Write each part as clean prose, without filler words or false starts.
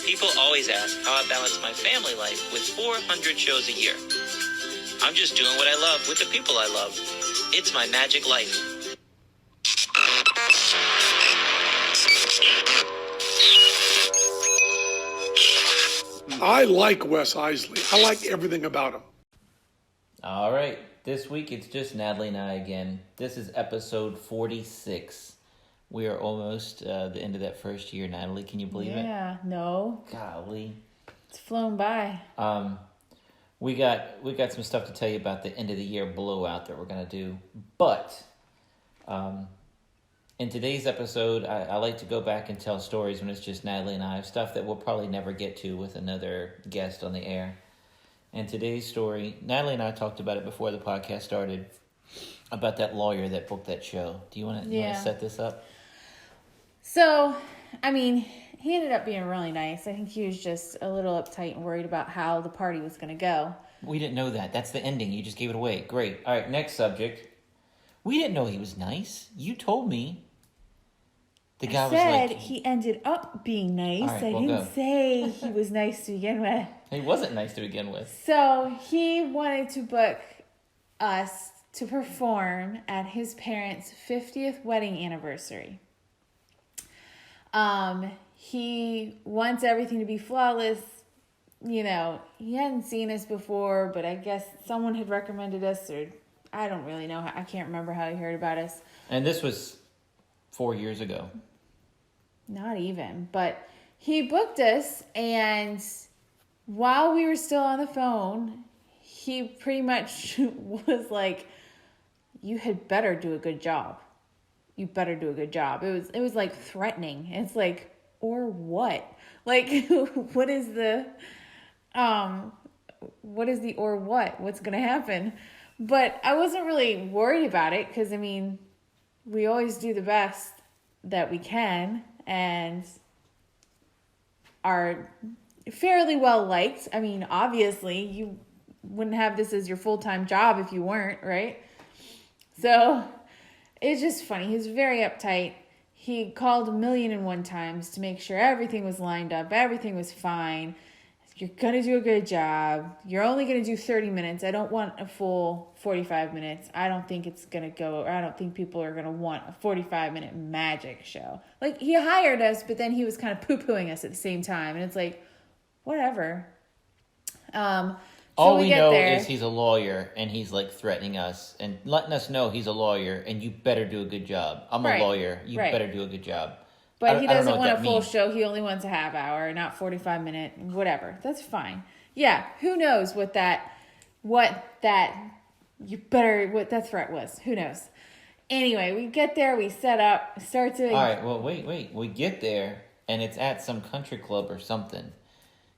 People always ask how I balance my family life with 400 shows a year. I'm just doing what I love with the people I love. It's my magic life. I like Wes Iseli. I like everything about him. All right. This week it's just Natalie and I again. This is episode 46. We are almost the end of that first year, Natalie. Can you believe it? Yeah, no. Golly. It's flown by. We got some stuff to tell you about the end of the year blowout that we're going to do. But in today's episode, I like to go back and tell stories when it's just Natalie and I, stuff that we'll probably never get to with another guest on the air. And today's story, Natalie and I talked about it before the podcast started, about that lawyer that booked that show. Do you want to set this up? So, I mean, he ended up being really nice. I think he was just a little uptight and worried about how the party was going to go. We didn't know that. That's the ending. You just gave it away. Great. All right, next subject. We didn't know he was nice. You told me. The guy was like... he ended up being nice. Right, I didn't say he was nice to begin with. He wasn't nice to begin with. So, he wanted to book us to perform at his parents' 50th wedding anniversary. He wants everything to be flawless. You know, he hadn't seen us before, but I guess someone had recommended us, or I don't really know. I can't remember how he heard about us. And this was 4 years ago. Not even, but he booked us, and while we were still on the phone, he pretty much was like, you had better do a good job. You better do a good job. It was like threatening. It's like, or what? Like, what is the or what? What's going to happen? But I wasn't really worried about it because, I mean, we always do the best that we can and are fairly well liked. I mean, obviously, you wouldn't have this as your full-time job if you weren't, right? So... it's just funny. He was very uptight. He called 1,000,001 times to make sure everything was lined up. Everything was fine. You're going to do a good job. You're only going to do 30 minutes. I don't want a full 45 minutes. I don't think it's going to go, or I don't think people are going to want a 45-minute magic show. Like, he hired us, but then he was kind of poo-pooing us at the same time. And it's like, whatever. All we know is he's a lawyer, and he's, like, threatening us and letting us know he's a lawyer, and you better do a good job. I'm a lawyer. You better do a good job. But he doesn't want a full show. He only wants a half hour, not 45-minute, whatever. That's fine. Yeah, who knows what that threat was. Who knows? Anyway, we get there, we set up, start to... All right, well, wait. We get there, and it's at some country club or something,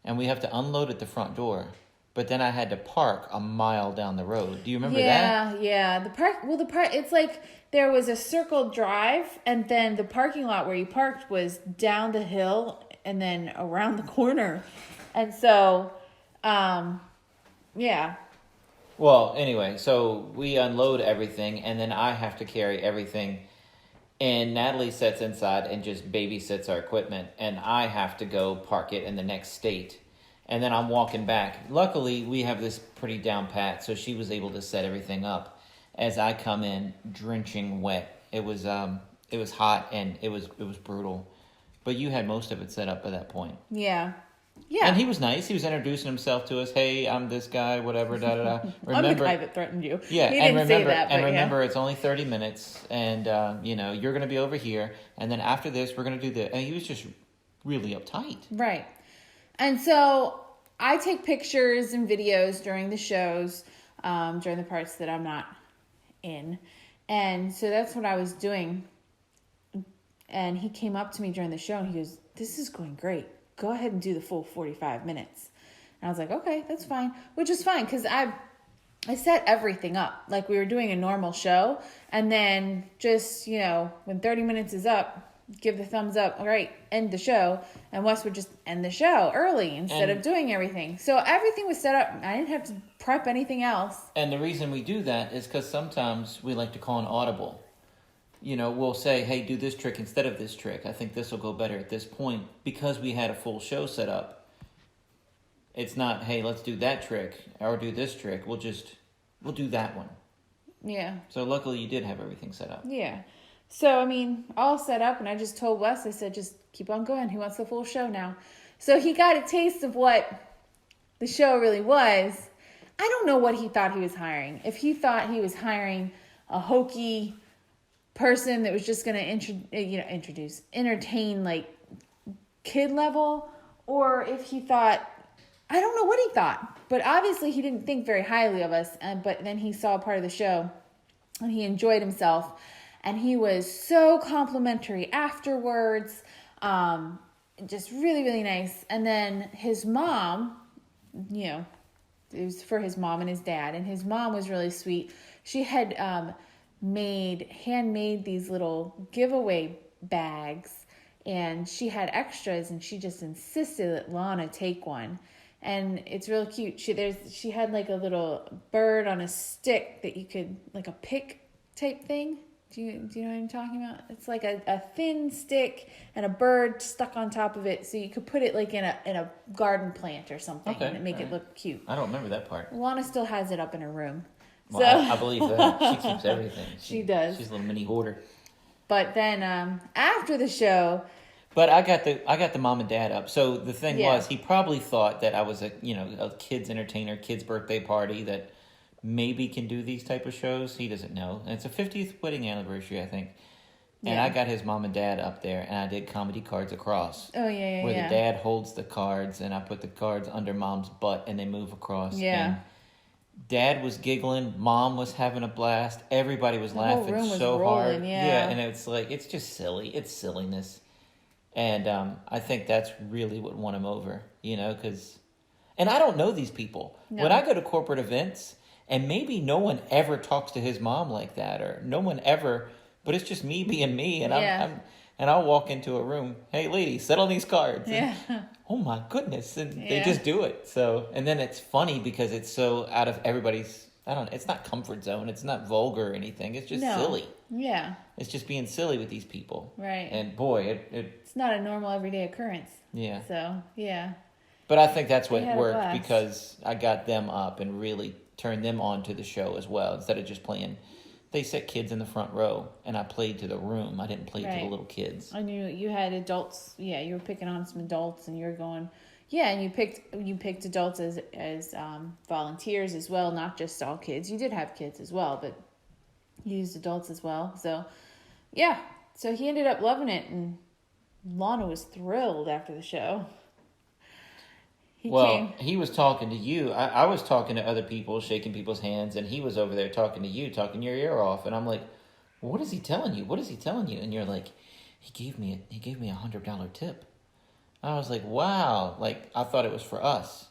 and we have to unload at the front door. But then I had to park a mile down the road. Do you remember that? Yeah. The park, it's like there was a circle drive, and then the parking lot where you parked was down the hill and then around the corner. And so, yeah. Well, anyway, so we unload everything, and then I have to carry everything. And Natalie sits inside and just babysits our equipment, and I have to go park it in the next state. And then I'm walking back. Luckily, we have this pretty down pat, so she was able to set everything up. As I come in, drenching wet. It was hot and it was brutal. But you had most of it set up by that point. Yeah. And he was nice. He was introducing himself to us. Hey, I'm this guy, whatever, da-da-da. I'm the guy that threatened you. Yeah, he didn't say that, but remember, it's only 30 minutes, and, you're going to be over here, and then after this, we're going to do this. And he was just really uptight. Right. And so I take pictures and videos during the shows, during the parts that I'm not in. And so that's what I was doing. And he came up to me during the show and he goes, "This is going great. Go ahead and do the full 45 minutes. And I was like, okay, that's fine. Which is fine because I set everything up like we were doing a normal show. And then just, when 30 minutes is up, give the thumbs up. All right, end the show. And Wes would just end the show early instead of doing everything. So everything was set up. I didn't have to prep anything else. And the reason we do that is because sometimes we like to call an audible. we'll say, hey, do this trick instead of this trick. I think this will go better at this point. Because we had a full show set up, it's not, hey, let's do that trick or do this trick. We'll do that one. Yeah. So luckily you did have everything set up. Yeah. So, I mean, all set up, and I just told Wes, I said, just keep on going. He wants the full show now. So he got a taste of what the show really was. I don't know what he thought he was hiring. If he thought he was hiring a hokey person that was just going to entertain, like, kid level, or if he thought, I don't know what he thought. But obviously he didn't think very highly of us, but then he saw part of the show, and he enjoyed himself. And he was so complimentary afterwards, just really, really nice. And then his mom, it was for his mom and his dad. And his mom was really sweet. She had handmade these little giveaway bags. And she had extras, and she just insisted that Lana take one. And it's real cute. She had like a little bird on a stick that you could, like a pick type thing. Do you know what I'm talking about? It's like a thin stick and a bird stuck on top of it, so you could put it like in a garden plant or something, and make it look cute. I don't remember that part. Lana still has it up in her room. Well, I believe that. She keeps everything. She does. She's a little mini hoarder. But then after the show, but I got the mom and dad up. So the thing was, he probably thought that I was a kids entertainer, kids birthday party that maybe can do these type of shows. He doesn't know. And it's a 50th wedding anniversary, I think. And I got his mom and dad up there, and I did comedy cards across. Oh, yeah. Where the dad holds the cards, and I put the cards under mom's butt, and they move across. Yeah. And dad was giggling. Mom was having a blast. Everybody was laughing so hard. Yeah, and it's like, it's just silly. It's silliness. And I think that's really what won him over, because... And I don't know these people. No. When I go to corporate events... And maybe no one ever talks to his mom like that, or no one ever, but it's just me being me, and I'll walk into a room, hey lady, settle these cards. Yeah. And, oh my goodness, and they just do it. So, and then it's funny because it's so out of everybody's, it's not comfort zone, it's not vulgar or anything, it's just silly. Yeah. It's just being silly with these people. Right. And boy, it's not a normal everyday occurrence. Yeah. So, yeah. But I think that's what worked because I got them up and really turned them on to the show as well. Instead of just playing, they set kids in the front row, and I played to the room. I didn't play to the little kids. And you had adults. Yeah, you were picking on some adults, and you were going. Yeah, and you picked adults as volunteers as well, not just all kids. You did have kids as well, but you used adults as well. So, yeah. So he ended up loving it, and Lana was thrilled after the show. He was talking to you. I was talking to other people, shaking people's hands, and he was over there talking to you, talking your ear off. And I'm like, what is he telling you? What is he telling you? And you're like, he gave me $100 tip. I was like, wow. Like, I thought it was for us.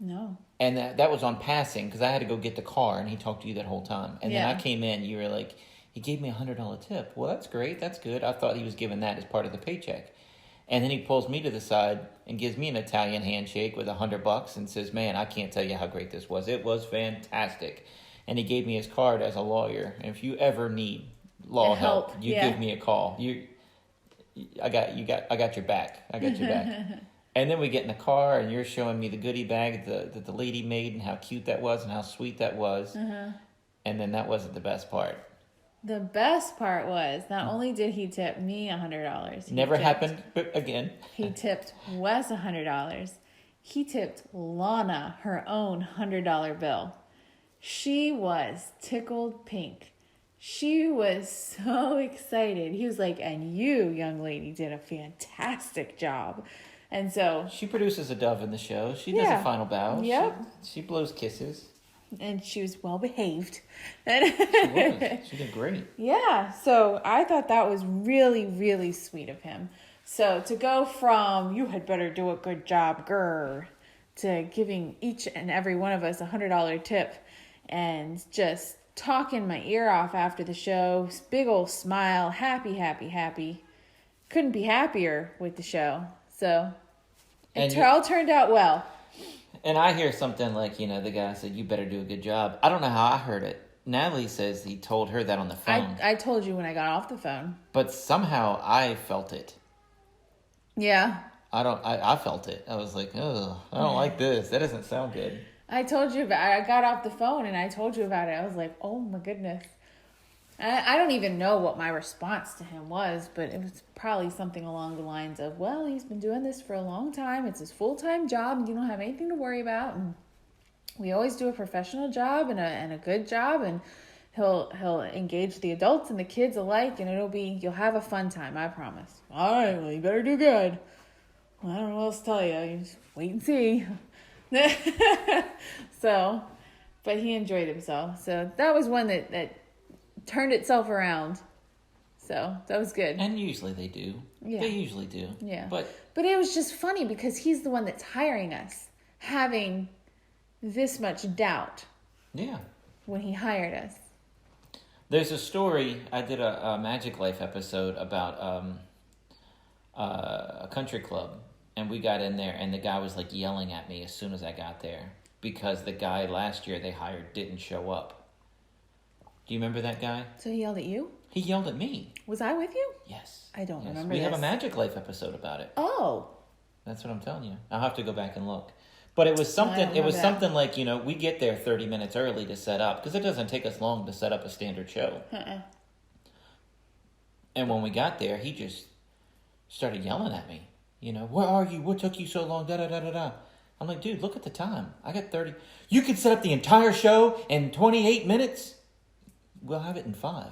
No. And that was on passing because I had to go get the car, and he talked to you that whole time. And then I came in, you were like, he gave me $100 tip. Well, that's great. That's good. I thought he was giving that as part of the paycheck. And then he pulls me to the side and gives me an Italian handshake with $100 and says, man, I can't tell you how great this was. It was fantastic. And he gave me his card as a lawyer. And if you ever need law help, you give me a call. I got your back. I got your back. And then we get in the car, and you're showing me the goodie bag that the lady made and how cute that was and how sweet that was. Uh-huh. And then that wasn't the best part. The best part was, not only did he tip me $100. Never happened again. He tipped Wes $100. He tipped Lana her own $100 bill. She was tickled pink. She was so excited. He was like, and you, young lady, did a fantastic job. And so... She produces a dove in the show. She does a final bow. Yep. She blows kisses. And she was well behaved. She was. She did great. Yeah. So I thought that was really, really sweet of him. So to go from, you had better do a good job, grr, to giving each and every one of us $100 tip and just talking my ear off after the show, big old smile, happy, happy, happy. Couldn't be happier with the show. So it all turned out well. And I hear something like, the guy said, you better do a good job. I don't know how I heard it, Natalie says he told her that on the phone. I told you when I got off the phone. But somehow I felt it. Yeah. I felt it. I was like, oh, I don't like this. That doesn't sound good. I told you about I got off the phone and I told you about it. I was like, oh my goodness. I don't even know what my response to him was, but it was probably something along the lines of, well, he's been doing this for a long time. It's his full-time job. And you don't have anything to worry about. And we always do a professional job and a good job. And he'll engage the adults and the kids alike. And you'll have a fun time. I promise. All right, well, you better do good. Well, I don't know what else to tell you. You just wait and see. So, but he enjoyed himself. So that was one that turned itself around. So that was good. And usually they do. Yeah. They usually do. Yeah. But it was just funny because he's the one that's hiring us, having this much doubt. Yeah. When he hired us. There's a story, I did a Magiclife episode about a country club, and we got in there, and the guy was like yelling at me as soon as I got there because the guy last year they hired didn't show up. Do you remember that guy? So he yelled at you? He yelled at me. Was I with you? Yes. I don't remember We this. have a Magiclife episode about it. Oh. That's what I'm telling you. I'll have to go back and look. But it was something. I don't It was remember that. something like, we get there 30 minutes early to set up because it doesn't take us long to set up a standard show. And when we got there, he just started yelling at me. Where are you? What took you so long? Da da da da da. I'm like, dude, look at the time. I got 30. You could set up the entire show in 28 minutes. We'll have it in 5.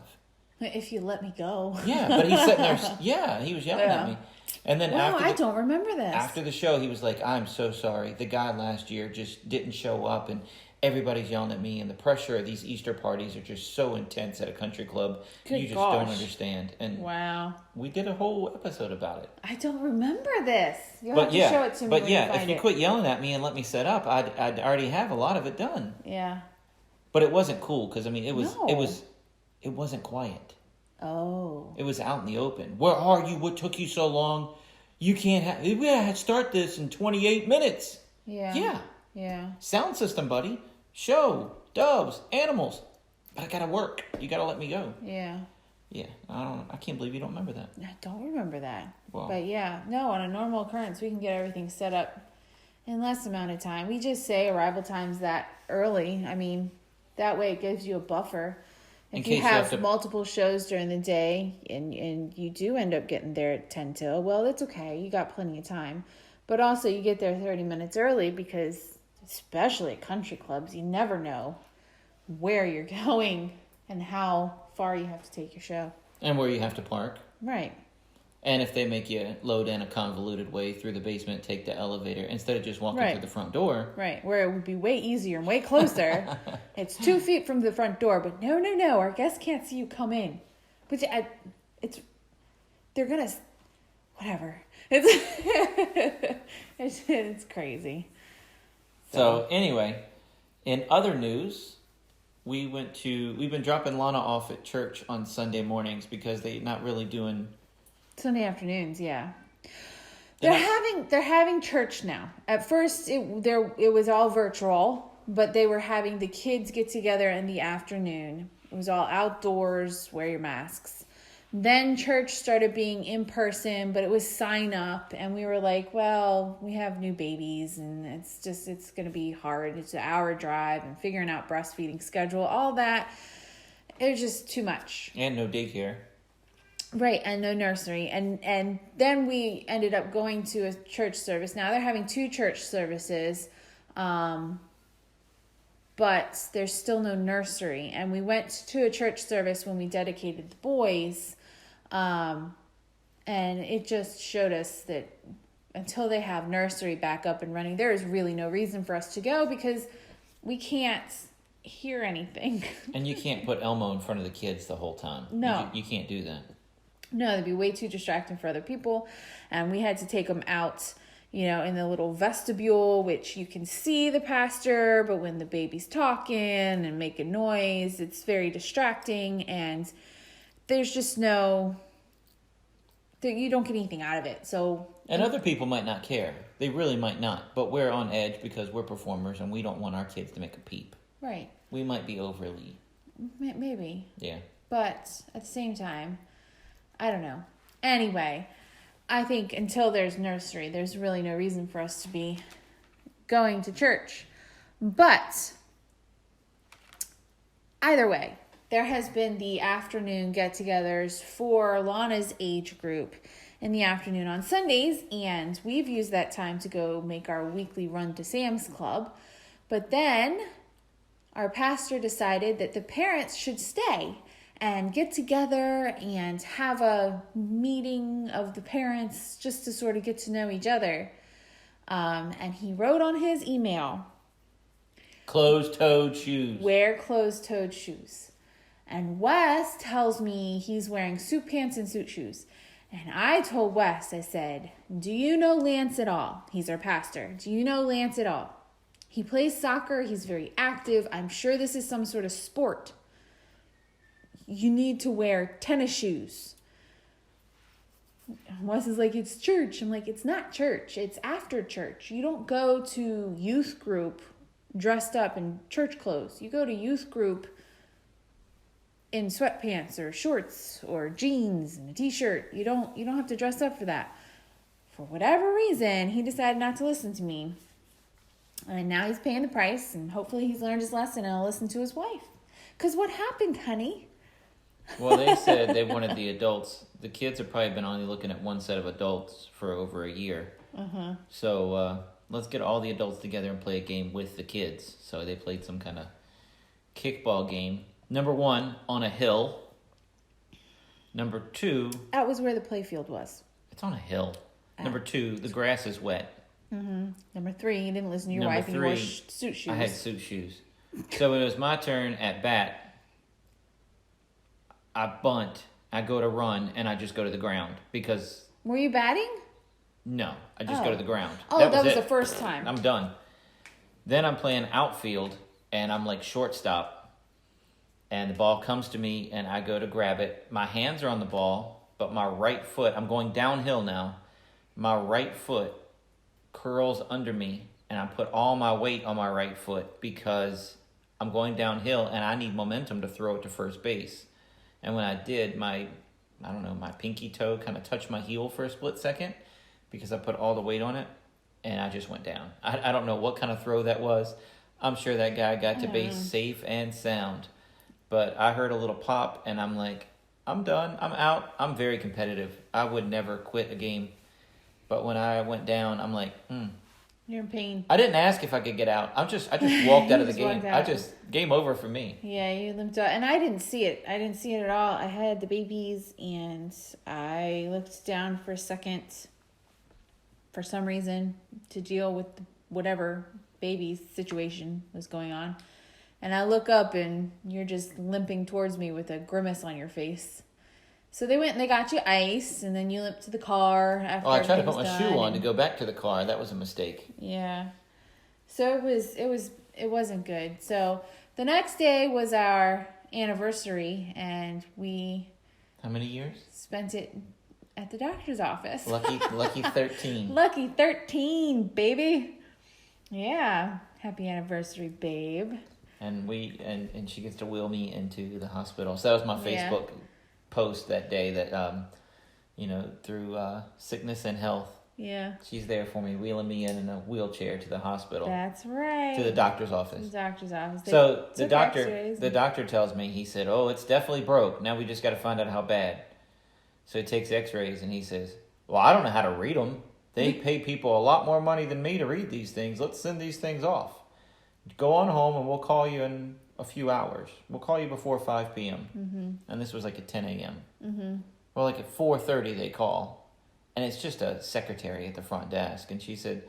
If you let me go. Yeah, but he's sitting there. Yeah, he was yelling at me. And then Wow, I don't remember this. After the show, he was like, I'm so sorry. The guy last year just didn't show up, and everybody's yelling at me, and the pressure of these Easter parties are just so intense at a country club. Good you just gosh. don't understand. And wow. we did a whole episode about it. I don't remember this. You'll have to show it to me when you find if you it. quit yelling at me and let me set up, I'd already have a lot of it done. Yeah. But it wasn't cool, because, No. it wasn't quiet. Oh. It was out in the open. Where are you? What took you so long? You can't have... We had to start this in 28 minutes. Yeah. Yeah. Yeah. Sound system, buddy. Show. Doves. Animals. But I gotta work. You gotta let me go. Yeah. Yeah. I can't believe you don't remember that. I don't remember that. Well. But yeah, no, on a normal occurrence, we can get everything set up in less amount of time. We just say arrival times that early. That way it gives you a buffer. If you have multiple shows during the day and you do end up getting there at 10 till, well, it's okay. You got plenty of time. But also you get there 30 minutes early because, especially at country clubs, you never know where you're going and how far you have to take your show. And where you have to park. Right. And if they make you load in a convoluted way through the basement, take the elevator, instead of just walking through the front door. Right, where it would be way easier and way closer. It's 2 feet from the front door, but no, our guests can't see you come in. But they're gonna, whatever. It's crazy. So anyway, in other news, we've been dropping Lana off at church on Sunday mornings because they're not really doing... Sunday afternoons, yeah. They're having church now. At first, it was all virtual, but they were having the kids get together in the afternoon. It was all outdoors, wear your masks. Then church started being in person, but it was sign up, and we were like, well, we have new babies, and it's going to be hard. It's an hour drive, and figuring out breastfeeding schedule, all that. It was just too much. And no daycare. Right, and no nursery. And then we ended up going to a church service. Now they're having 2 church services, but there's still no nursery. And we went to a church service when we dedicated the boys, and it just showed us that until they have nursery back up and running, there is really no reason for us to go because we can't hear anything. And you can't put Elmo in front of the kids the whole time. No. You can't do that. No, it'd be way too distracting for other people. And we had to take them out, in the little vestibule, which you can see the pastor, but when the baby's talking and making noise, it's very distracting. And there's just you don't get anything out of it. And other people might not care. They really might not. But we're on edge because we're performers and we don't want our kids to make a peep. Right. We might be overly Maybe. Yeah. But at the same time, I don't know. Anyway, I think until there's nursery, there's really no reason for us to be going to church. But either way, there has been the afternoon get-togethers for Lana's age group in the afternoon on Sundays, and we've used that time to go make our weekly run to Sam's Club. But then our pastor decided that the parents should stay and get together and have a meeting of the parents just to sort of get to know each other. And he wrote on his email, closed-toed shoes. Wear closed-toed shoes. And Wes tells me he's wearing suit pants and suit shoes. And I told Wes, I said, do you know Lance at all? He's our pastor. Do you know Lance at all? He plays soccer. He's very active. I'm sure this is some sort of sport. You need to wear tennis shoes. Wes is like, it's church. I'm like, it's not church. It's after church. You don't go to youth group dressed up in church clothes. You go to youth group in sweatpants or shorts or jeans and a t-shirt. You don't have to dress up for that. For whatever reason, he decided not to listen to me. And now he's paying the price, and hopefully he's learned his lesson and will listen to his wife. Because what happened, honey? Well, they said they wanted the adults. The kids have probably been only looking at one set of adults for over a year. Uh-huh. So let's get all the adults together and play a game with the kids. So they played some kind of kickball game. Number 1, on a hill. Number 2... That was where the playfield was. It's on a hill. Number 2, the grass is wet. Mm-hmm. Number 3, you didn't listen to your Number wife and you wore 3, suit shoes. I had suit shoes. So it was my turn at bat. I bunt, I go to run, and I just go to the ground because... Were you batting? No, I just go to the ground. Oh, that was it. the first time. I'm done. Then I'm playing outfield, and I'm like shortstop. And the ball comes to me, and I go to grab it. My hands are on the ball, but my right foot, I'm going downhill now. My right foot curls under me, and I put all my weight on my right foot because I'm going downhill, and I need momentum to throw it to first base. And when I did, my pinky toe kind of touched my heel for a split second because I put all the weight on it, and I just went down. I don't know what kind of throw that was. I'm sure that guy got to base safe and sound. But I heard a little pop, and I'm like, I'm done. I'm out. I'm very competitive. I would never quit a game. But when I went down, I'm like, You're in pain. I didn't ask if I could get out. I just walked out of the Just game. walked out. Game over for me. Yeah, you limped out. And I didn't see it. I didn't see it at all. I had the babies, and I looked down for a second for some reason to deal with whatever baby situation was going on. And I look up, and you're just limping towards me with a grimace on your face. So they went and they got you ice, and then you limped to the car after I tried to put everything was my shoe done, on to go back to the car. That was a mistake. Yeah. So it wasn't good. So the next day was our anniversary, and we How many years? spent it at the doctor's office. Lucky 13. Lucky 13, baby. Yeah. Happy anniversary, babe. And and she gets to wheel me into the hospital. So that was my Facebook post that day that, through sickness and health, Yeah. she's there for me, wheeling me in a wheelchair to the hospital. That's right. To the doctor's office. The doctor's office. So They took X-rays. the doctor tells me, he said, oh, it's definitely broke. Now we just got to find out how bad. So he takes x-rays and he says, well, I don't know how to read them. They pay people a lot more money than me to read these things. Let's send these things off. Go on home and we'll call you in a few hours. We'll call you before 5 p.m. Mm-hmm. And this was like at 10 a.m. Mm-hmm. Well, like at 4:30 they call. And it's just a secretary at the front desk. And she said,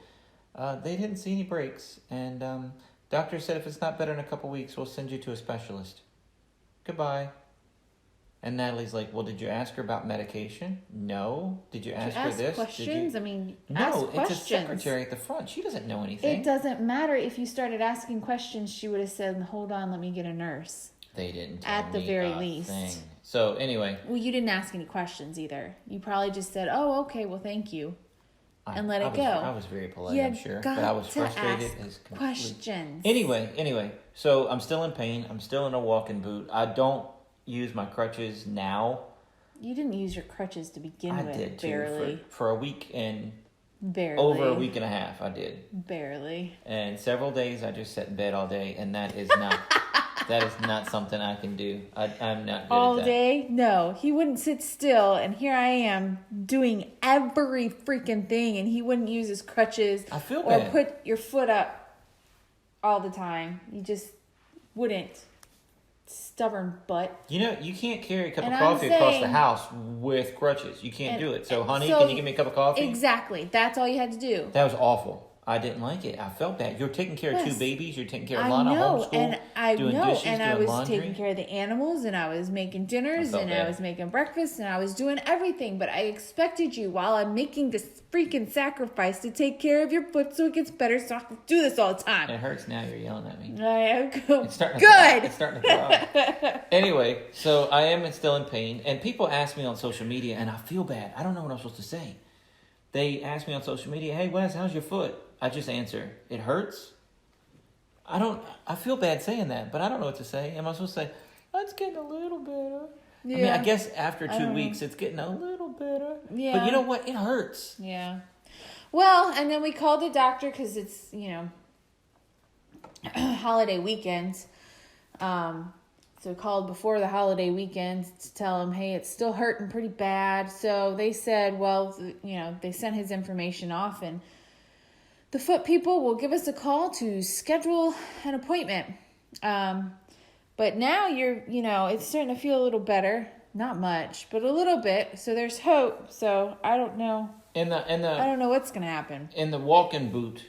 they didn't see any breaks. And doctor said if it's not better in a couple weeks, we'll send you to a specialist. Goodbye. And Natalie's like, well, did you ask her about medication? No. Did you ask her this? Questions? Ask No, questions. it's a secretary at the front. She doesn't know anything. It doesn't matter. If you started asking questions, she would have said, hold on, let me get a nurse. They didn't tell At the me very a least. thing. So anyway. Well, you didn't ask any questions either. You probably just said, oh, okay, well, thank you. and let it go. I was very polite, You I'm sure. got But I was to frustrated ask as complete. questions. Anyway, so I'm still in pain. I'm still in a walking boot. I don't use my crutches now. You didn't use your crutches to begin with. I did too. Barely. For a week and Barely. over a week and a half, I did. Barely. And several days I just sat in bed all day, and that is not that is not something I can do. I'm not good All at that. day? No, he wouldn't sit still, and here I am doing every freaking thing, and he wouldn't use his crutches I feel or bad. put your foot up all the time. You just wouldn't. Stubborn butt. You know, you can't carry a cup And of I'm coffee across the saying- house with crutches. You can't And- do it. So, honey, so- can you give me a cup of coffee? Exactly. That's all you had to do. That was awful. I didn't like it. I felt bad. You're taking care of two Yes. babies. You're taking care of I Lana, know, homeschool, and I doing know, dishes, and I doing was laundry. taking care of the animals, and I was making dinners, I felt and bad. I was making breakfast, and I was doing everything. But I expected you, while I'm making this freaking sacrifice, to take care of your foot so it gets better, so I can do this all the time. It hurts now. You're yelling at me. I am It's starting to good. It's starting to throb. Anyway, so I am still in pain, and people ask me on social media, and I feel bad. I don't know what I'm supposed to say. They ask me on social media, "Hey Wes, how's your foot?" I just answer, "It hurts." I feel bad saying that, but I don't know what to say. Am I supposed to say, "It's getting a little better"? Yeah. I mean, I guess after I 2 don't weeks, it's getting a little better. Yeah. But you know what? It hurts. Yeah. Well, and then we called the doctor because it's, holiday weekend. So we called before the holiday weekend to tell him, hey, it's still hurting pretty bad. So they said, well, they sent his information off, and the foot people will give us a call to schedule an appointment. But now it's starting to feel a little better. Not much, but a little bit. So there's hope. So I don't know. I don't know what's gonna happen. In the walking boot,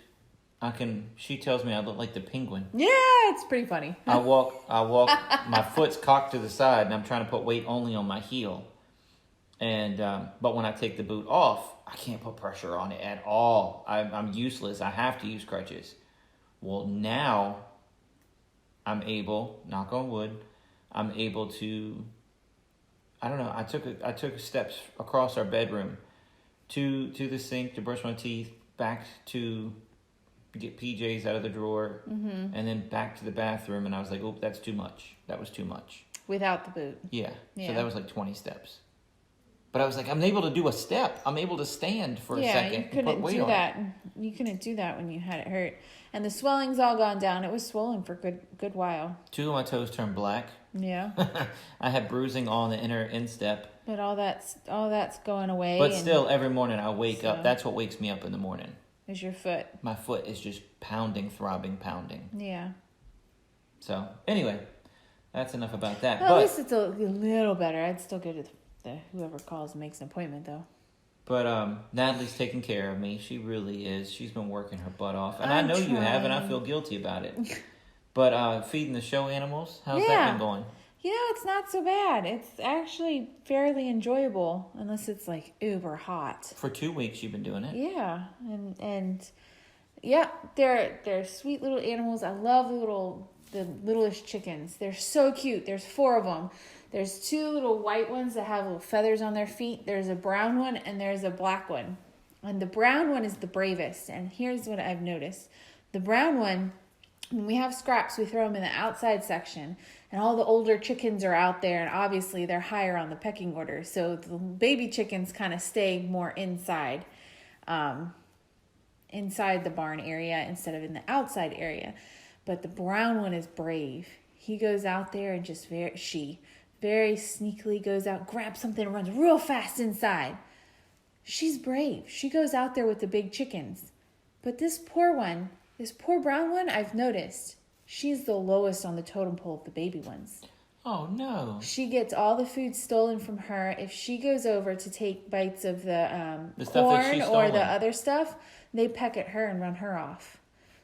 she tells me I look like the penguin. Yeah, it's pretty funny. I walk, my foot's cocked to the side, and I'm trying to put weight only on my heel. And, but when I take the boot off, I can't put pressure on it at all. I'm useless. I have to use crutches. Well, now I'm able, knock on wood, I'm able to, I don't know, I took steps across our bedroom to the sink to brush my teeth, back to get PJs out of the drawer, and then back to the bathroom, and I was like, oh, that's too much. That was too much. Without the boot. Yeah. Yeah. So that was like 20 steps. But I was like, I'm able to do a step. I'm able to stand for a second. You and couldn't put weight do on that. You couldn't do that when you had it hurt. And the swelling's all gone down. It was swollen for a good while. 2 of my toes turned black. Yeah. I had bruising on the inner instep. But all that's going away. But still, every morning I wake up. So- That's what wakes me up in the morning. Is your foot. My foot is just pounding, throbbing, pounding. Yeah. So, anyway, that's enough about that. Well, at but least it's a little better. I'd still go to whoever calls and makes an appointment, though. But Natalie's taking care of me. She really is. She's been working her butt off. And I'm I know you have, and I trying. feel guilty about it. But feeding the show animals, how's that Yeah. been going? It's not so bad. It's actually fairly enjoyable, unless it's like uber hot. For 2 weeks you've been doing it. Yeah, and yeah, they're sweet little animals. I love the littlest chickens. They're so cute. There's 4 of them. There's 2 little white ones that have little feathers on their feet. There's a brown one and there's a black one. And the brown one is the bravest. And here's what I've noticed. The brown one, when we have scraps, we throw them in the outside section. And all the older chickens are out there. And obviously they're higher on the pecking order. So the baby chickens kind of stay more inside the barn area instead of in the outside area. But the brown one is brave. He goes out there and just very sneakily goes out, grabs something, and runs real fast inside. She's brave. She goes out there with the big chickens. But this poor brown one, I've noticed, she's the lowest on the totem pole of the baby ones. Oh, no. She gets all the food stolen from her. If she goes over to take bites of the stuff that corn she's or the stolen. other stuff, they peck at her and run her off.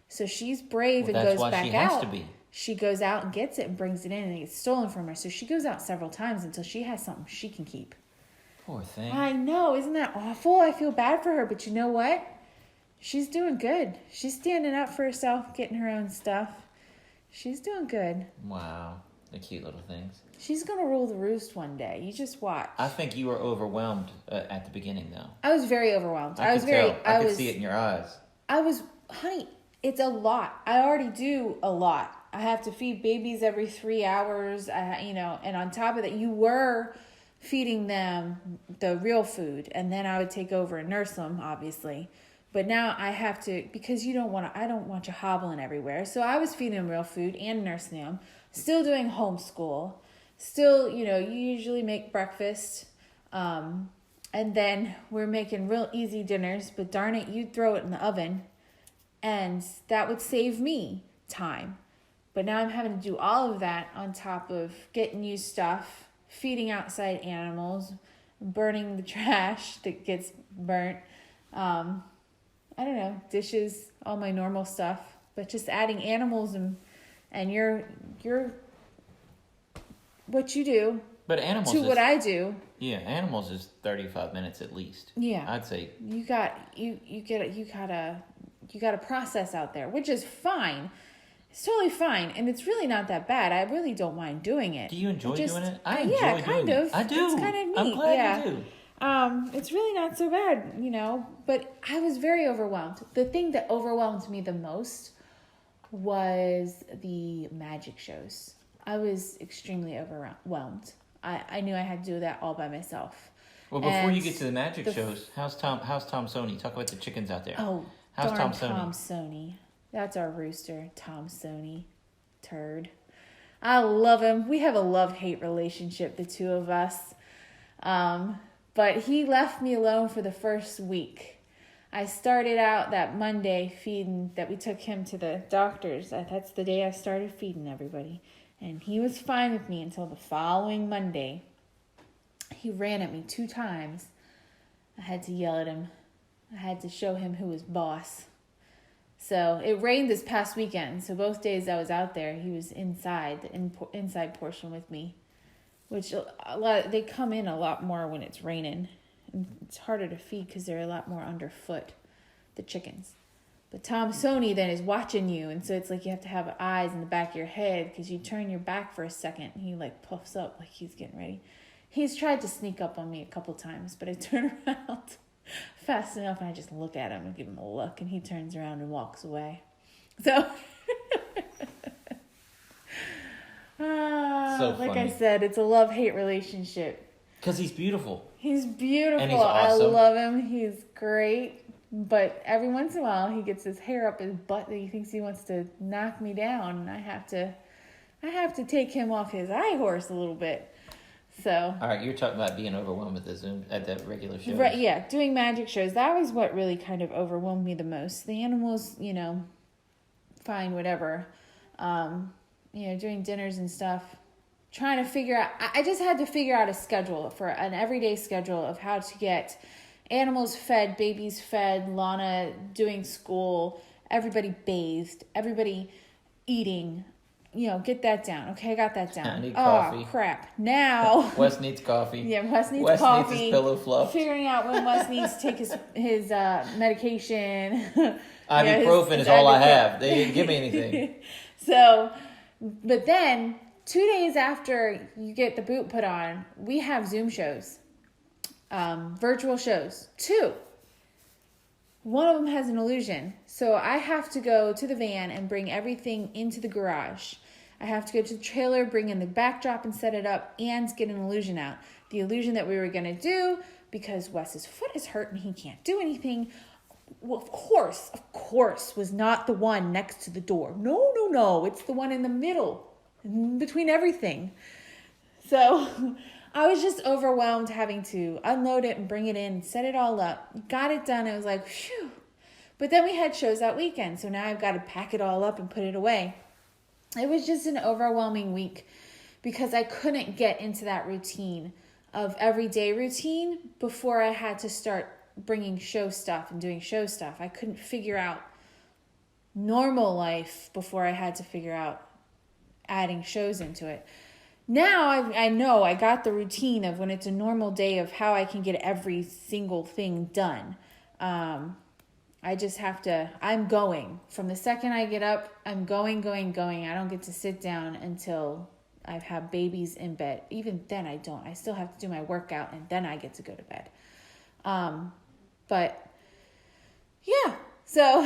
So she's brave Well, and that's goes why back she has out. to be. She goes out and gets it and brings it in, and it gets stolen from her. So she goes out several times until she has something she can keep. Poor thing. I know. Isn't that awful? I feel bad for her. But you know what? She's doing good. She's standing up for herself, getting her own stuff. She's doing good. Wow. The cute little things. She's going to rule the roost one day. You just watch. I think you were overwhelmed at the beginning, though. I was very overwhelmed. I could see it in your eyes. Honey, it's a lot. I already do a lot. I have to feed babies every 3 hours, and on top of that, you were feeding them the real food, and then I would take over and nurse them, obviously. But now I have to, because I don't want you hobbling everywhere. So I was feeding them real food and nursing them, still doing homeschool, still, you usually make breakfast, and then we're making real easy dinners, but darn it, you'd throw it in the oven, and that would save me time. But now I'm having to do all of that on top of getting you stuff, feeding outside animals, burning the trash that gets burnt, I don't know, dishes, all my normal stuff, but just adding animals and your what you do but animals to what I do. Yeah, animals is 35 minutes at least. Yeah. I'd say You got a process out there, which is fine. It's totally fine, and it's really not that bad. I really don't mind doing it. Do you enjoy doing it? I yeah, enjoy kind doing of. it. I do. It's kind of neat. I'm glad you do. It's really not so bad, but I was very overwhelmed. The thing that overwhelmed me the most was the magic shows. I was extremely overwhelmed. I knew I had to do that all by myself. Well, before you get to the magic shows, how's Tom Sony? Talk about the chickens out there. Oh, how's darn Tom Sony? That's our rooster, Tom Sony. Turd. I love him. We have a love-hate relationship, the two of us. But he left me alone for the first week. I started out that Monday feeding, that we took him to the doctor's. That's the day I started feeding everybody. And he was fine with me until the following Monday. He ran at me 2 times. I had to yell at him. I had to show him who was boss. So it rained this past weekend. So both days I was out there, he was inside, the inside portion with me. Which they come in a lot more when it's raining. And it's harder to feed because they're a lot more underfoot, the chickens. But Tom Sony then is watching you, and so it's like you have to have eyes in the back of your head because you turn your back for a second and he puffs up like he's getting ready. He's tried to sneak up on me a couple times, but I turn around fast enough and I just look at him and give him a look, and he turns around and walks away. So... so like funny. I said, it's a love-hate relationship. Because he's beautiful. He's beautiful. And he's awesome. I love him. He's great. But every once in a while, he gets his hair up his butt that he thinks he wants to knock me down, and I have to take him off his high horse a little bit. So. All right, you're talking about being overwhelmed at the regular shows. Right, yeah, doing magic shows. That was what really kind of overwhelmed me the most. The animals, fine, whatever. Doing dinners and stuff. Trying to figure out, I just had to figure out a schedule, for an everyday schedule of how to get animals fed, babies fed, Lana doing school, everybody bathed, everybody eating, get that down. Okay, I got that down. I need coffee. Oh, crap. Now. Wes needs coffee. Yeah, Wes needs coffee. Needs his pillow fluff. Figuring out when Wes needs to take his medication. Ibuprofen is all I have. They didn't give me anything. So, but then 2 days after you get the boot put on, we have Zoom shows, virtual shows. 2. One of them has an illusion. So I have to go to the van and bring everything into the garage. I have to go to the trailer, bring in the backdrop and set it up, and get an illusion out. The illusion that we were going to do, because Wes's foot is hurt and he can't do anything, well, of course, was not the one next to the door. No. It's the one in the middle, between everything. So I was just overwhelmed having to unload it and bring it in and set it all up. Got it done. I was like, phew. But then we had shows that weekend. So now I've got to pack it all up and put it away. It was just an overwhelming week because I couldn't get into that routine of everyday routine before I had to start bringing show stuff and doing show stuff. I couldn't figure out normal life before I had to figure out adding shows into it. Now I know I got the routine of when it's a normal day of how I can get every single thing done. I just have to, I'm going. From the second I get up, I'm going. I don't get to sit down until I have babies in bed. Even then I don't. I still have to do my workout and then I get to go to bed. But yeah. So,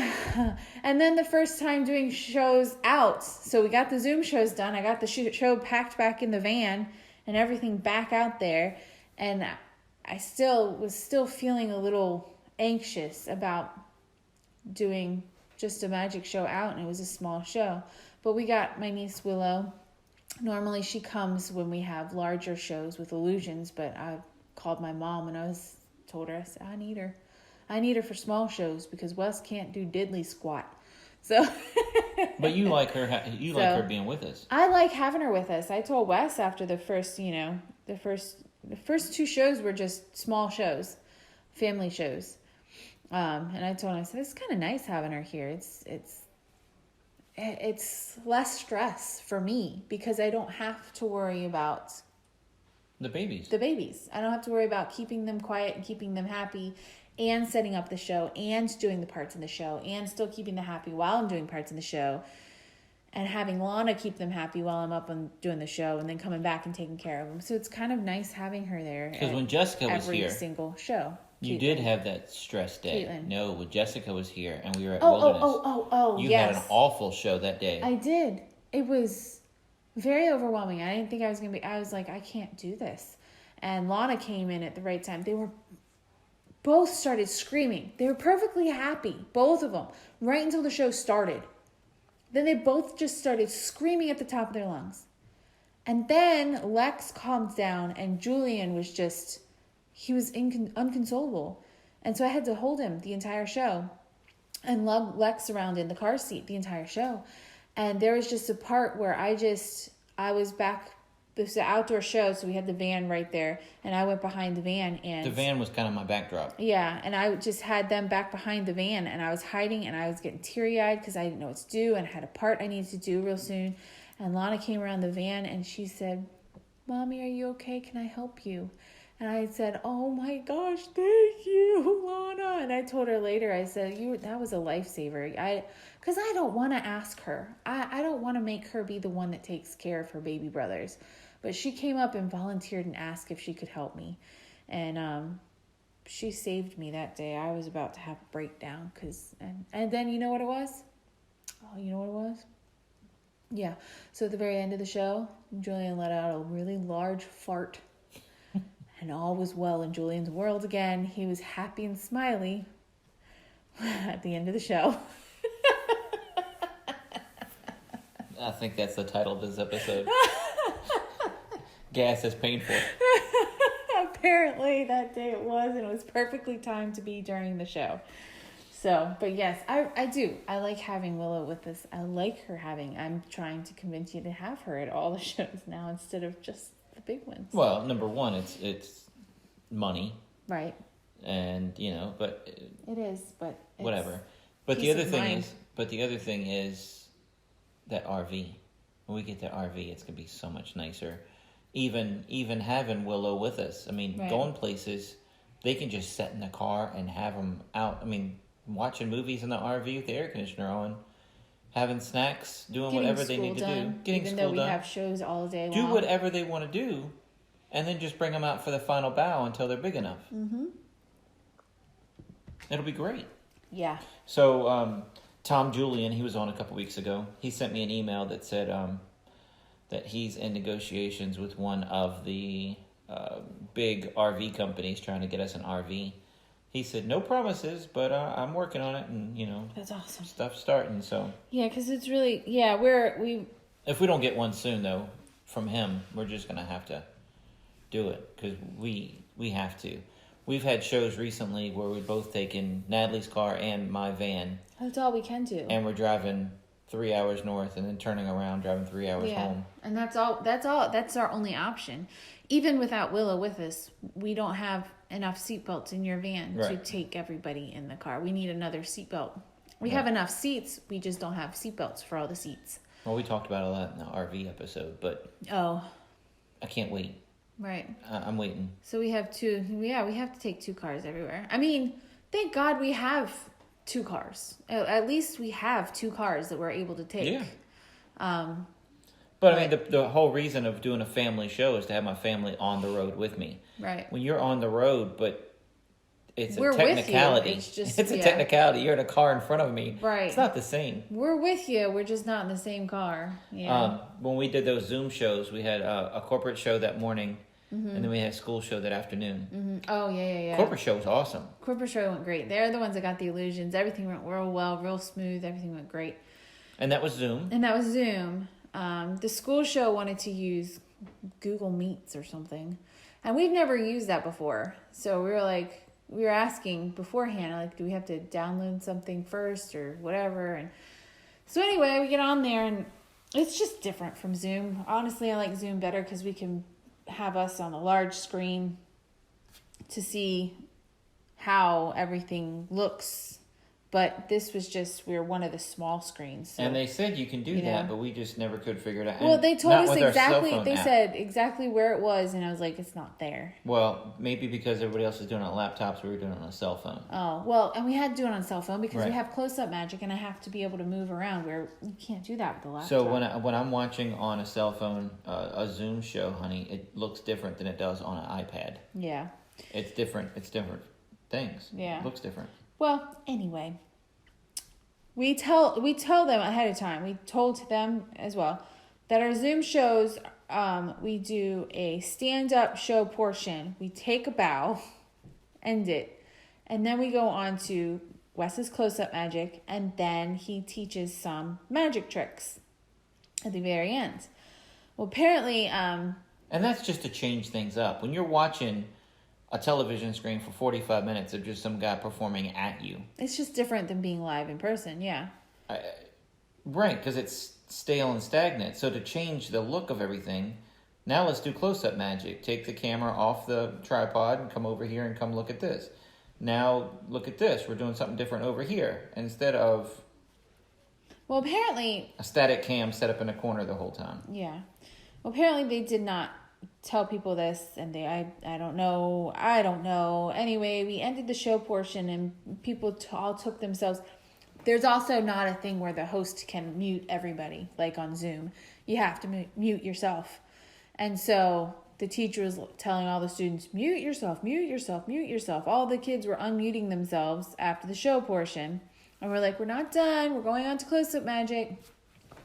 and then the first time doing shows out. So we got the Zoom shows done. I got the show packed back in the van and everything back out there. And I was still feeling a little anxious about doing just a magic show out, and it was a small show. But we got my niece Willow. Normally she comes when we have larger shows with illusions, but I called my mom and told her, I said, I need her. I need her for small shows because Wes can't do diddly squat. So But you like her like her being with us. I like having her with us. I told Wes after the first, the first 2 shows were just small shows, family shows. And I told him, I said, it's kind of nice having her here. It's less stress for me because I don't have to worry about the babies. I don't have to worry about keeping them quiet and keeping them happy and setting up the show and doing the parts in the show and still keeping them happy while I'm doing parts in the show and having Lana keep them happy while I'm up and doing the show and then coming back and taking care of them. So it's kind of nice having her there. Because when Jessica was here, every single show. You did have that stress day. Caitlin. No, when Jessica was here and we were at Wilderness. You yes. had an awful show that day. I did. It was very overwhelming. I didn't think I was going to be, I was like, I can't do this. And Lana came in at the right time. They were both started screaming. They were perfectly happy, both of them, right until the show started. Then they both just started screaming at the top of their lungs. And then Lex calmed down and Julian was just, he was unconsolable. And so I had to hold him the entire show and lug Lex around in the car seat the entire show. And there was just a part where I was back. This was an outdoor show, so we had the van right there, and I went behind the van. And the van was kind of my backdrop. Yeah, and I just had them back behind the van, and I was hiding, and I was getting teary-eyed because I didn't know what to do, and I had a part I needed to do real soon. And Lana came around the van, and she said, Mommy, are you okay? Can I help you? And I said, oh my gosh, thank you, Lana. And I told her later, I said, that was a lifesaver. Because I don't want to ask her. I don't want to make her be the one that takes care of her baby brothers. But she came up and volunteered and asked if she could help me. And she saved me that day. I was about to have a breakdown. And then you know what it was? Oh, you know what it was? Yeah. So at the very end of the show, Julian let out a really large fart. And all was well in Julian's world again. He was happy and smiley at the end of the show. I think that's the title of this episode. Gas is painful. Apparently that day it was, and it was perfectly timed to be during the show. So, but yes, I do. I like having Willow with us. I like her I'm trying to convince you to have her at all the shows now instead of just the big ones. Well, number one, it's money. Right. And, but... It is, but... Whatever. But the other thing is that RV. When we get that RV, it's going to be so much nicer. Even having Willow with us. I mean, right. Going places, they can just sit in the car and have them out. I mean, watching movies in the RV with the air conditioner on, having snacks, doing whatever they need to do. Even though we have shows all day long. Do whatever they want to do, and then just bring them out for the final bow until they're big enough. Mm-hmm. It'll be great. Yeah. So, Tom Julian, he was on a couple weeks ago. He sent me an email that said that he's in negotiations with one of the big RV companies trying to get us an RV. He said, no promises, but I'm working on it, and, That's awesome. Stuff's starting, so. Yeah, because it's really, If we don't get one soon, though, from him, we're just going to have to do it, because we have to. We've had shows recently where we've both taken Natalie's car and my van. That's all we can do. And we're driving 3 hours north and then turning around, driving 3 hours home. And that's our only option. Even without Willow with us, we don't have enough seatbelts in your van to take everybody in the car. We need another seatbelt. We have enough seats, we just don't have seatbelts for all the seats. Well, we talked about all that in the RV episode, but I can't wait. Right. I'm waiting. So we have two. Yeah, we have to take 2 cars everywhere. I mean, thank God we have 2 cars. At least we have 2 cars that we're able to take. Yeah. But I mean, the whole reason of doing a family show is to have my family on the road with me. Right. When you're on the road, but it's We're a technicality. with you. It's a technicality. You're in a car in front of me. Right. It's not the same. We're with you. We're just not in the same car. Yeah. When we did those Zoom shows, we had a corporate show that morning, Mm-hmm. and then we had a school show that afternoon. Mm-hmm. Oh, yeah. Corporate show was awesome. Corporate show went great. They're the ones that got the illusions. Everything went real well, real smooth. Everything went great. And that was Zoom. And that was Zoom. The school show wanted to use Google Meets or something. And we've never used that before. So we were asking beforehand, like, do we have to download something first or whatever? And so anyway, we get on there and it's just different from Zoom. Honestly, I like Zoom better because we can have us on the large screen to see how everything looks. But this was just, we were one of the small screens. So, and they said you can do that, but we just never could figure it out. Well, they told us exactly, they said exactly where it was, and I was like, it's not there. Well, maybe because everybody else is doing it on laptops, we were doing it on a cell phone. Oh, well, and we had to do it on a cell phone because Right. we have close-up magic, and I have to be able to move around where you can't do that with the laptop. So when I'm watching on a cell phone, a Zoom show, honey, it looks different than it does on an iPad. Yeah. It's different. It's different things. Yeah. It looks different. Well, anyway, we tell them ahead of time. We told them as well that our Zoom shows, we do a stand-up show portion. We take a bow, end it, and then we go on to Wes's close-up magic, and then he teaches some magic tricks at the very end. Well, apparently, And that's just to change things up. When you're watching a television screen for 45 minutes of just some guy performing at you. it's just different than being live in person, yeah. Right, because it's stale and stagnant. So to change the look of everything, now let's do close-up magic. Take the camera off the tripod and come over here and come look at this. Now look at this. We're doing something different over here. Instead of Well, apparently, a static cam set up in a corner the whole time. yeah. Well, apparently they did not tell people this, and I don't know. Anyway, we ended the show portion, and people all took themselves. There's also not a thing where the host can mute everybody, like on Zoom. You have to mute yourself. And so the teacher was telling all the students, mute yourself, mute yourself, mute yourself. All the kids were unmuting themselves after the show portion. And we're like, we're not done. We're going on to close-up magic.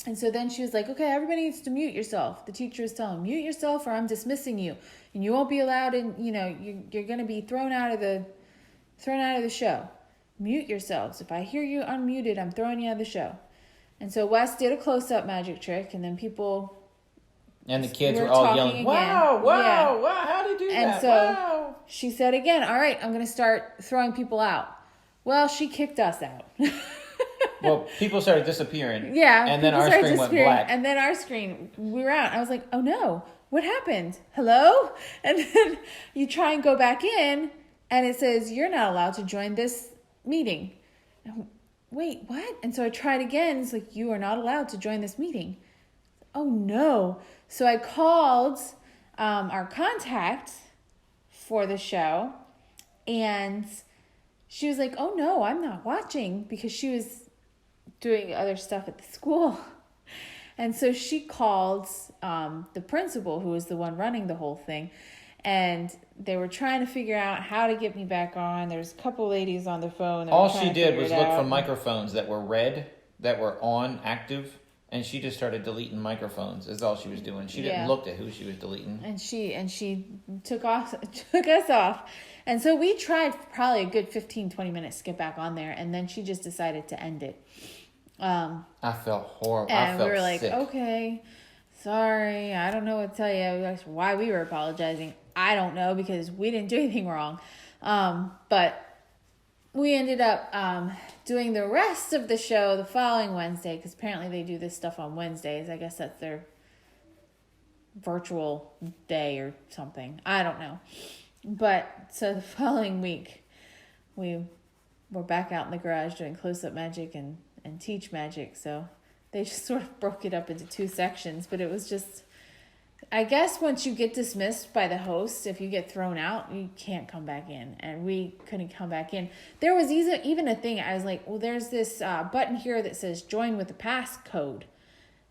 And so then she was like, okay, everybody needs to mute yourself. The teacher was telling them, mute yourself or I'm dismissing you. And you won't be allowed in, you're going to be thrown out of the show. Mute yourselves. If I hear you unmuted, I'm throwing you out of the show. And so Wes did a close-up magic trick, and then people... And the kids We're were all talking yelling, again. wow, Yeah. wow, how do you do And that? so Wow. she said again, all right, I'm going to start throwing people out. Well, she kicked us out. Well, people started disappearing. Yeah. And then people our started screen went disappearing, black. And then our screen, we were out. I was like, oh no, what happened? Hello? And then you try and go back in, and it says, you're not allowed to join this meeting. Wait, what? And so I tried again. It's like, you are not allowed to join this meeting. Oh no. So I called our contact for the show, and she was like, oh no, I'm not watching, because she was doing other stuff at the school. And so she called the principal, who was the one running the whole thing, and they were trying to figure out how to get me back on. There's a couple ladies on the phone. That All were trying she to did figure was it look out. for microphones that were red, that were on, active, and she just started deleting microphones. Is all she was doing. She didn't Yeah. look at who she was deleting. And she took us off. And so we tried probably a good 15-20 minutes to get back on there, and then she just decided to end it. I felt horrible. I And felt we were like, sick. okay, sorry, I don't know what to tell you. That's why we were apologizing. I don't know, because we didn't do anything wrong. But we ended up doing the rest of the show the following Wednesday, because apparently they do this stuff on Wednesdays. I guess that's their virtual day or something. I don't know. But so the following week, we were back out in the garage doing close-up magic and teach magic. So they just sort of broke it up into two sections. But it was just, I guess once you get dismissed by the host, if you get thrown out, you can't come back in. And we couldn't come back in. There was even a thing, I was like, well, there's this button here that says join with the passcode.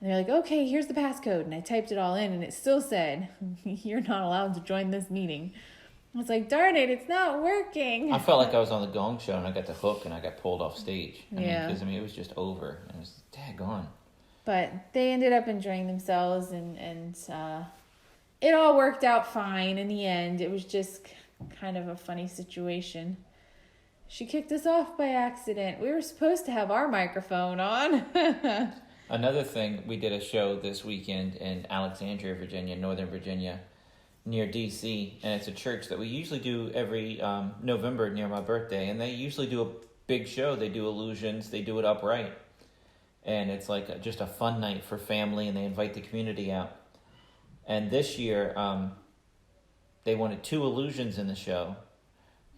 And they're like, okay, here's the passcode. And I typed it all in, and it still said, you're not allowed to join this meeting. I was like, darn it, it's not working. I felt like I was on the Gong Show, and I got the hook, and I got pulled off stage. Because it was just over. It was daggone. But they ended up enjoying themselves, and it all worked out fine in the end. It was just kind of a funny situation. She kicked us off by accident. We were supposed to have our microphone on. Another thing, we did a show this weekend in Alexandria, Virginia, Northern Virginia, near D.C., and it's a church that we usually do every November near my birthday, and they usually do a big show. They do illusions, they do it upright, and it's like just a fun night for family, and they invite the community out. And this year, they wanted 2 illusions in the show,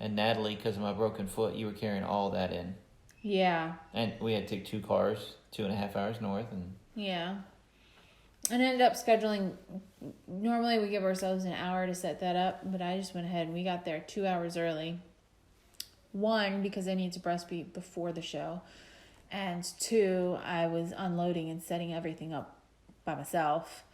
and Natalie, because of my broken foot, you were carrying all that in. Yeah. And we had to take 2 cars, 2.5 hours north, and yeah. And ended up scheduling, normally we give ourselves an hour to set that up, but I just went ahead and we got there 2 hours early. 1, because I needed to breastfeed before the show. And 2, I was unloading and setting everything up by myself.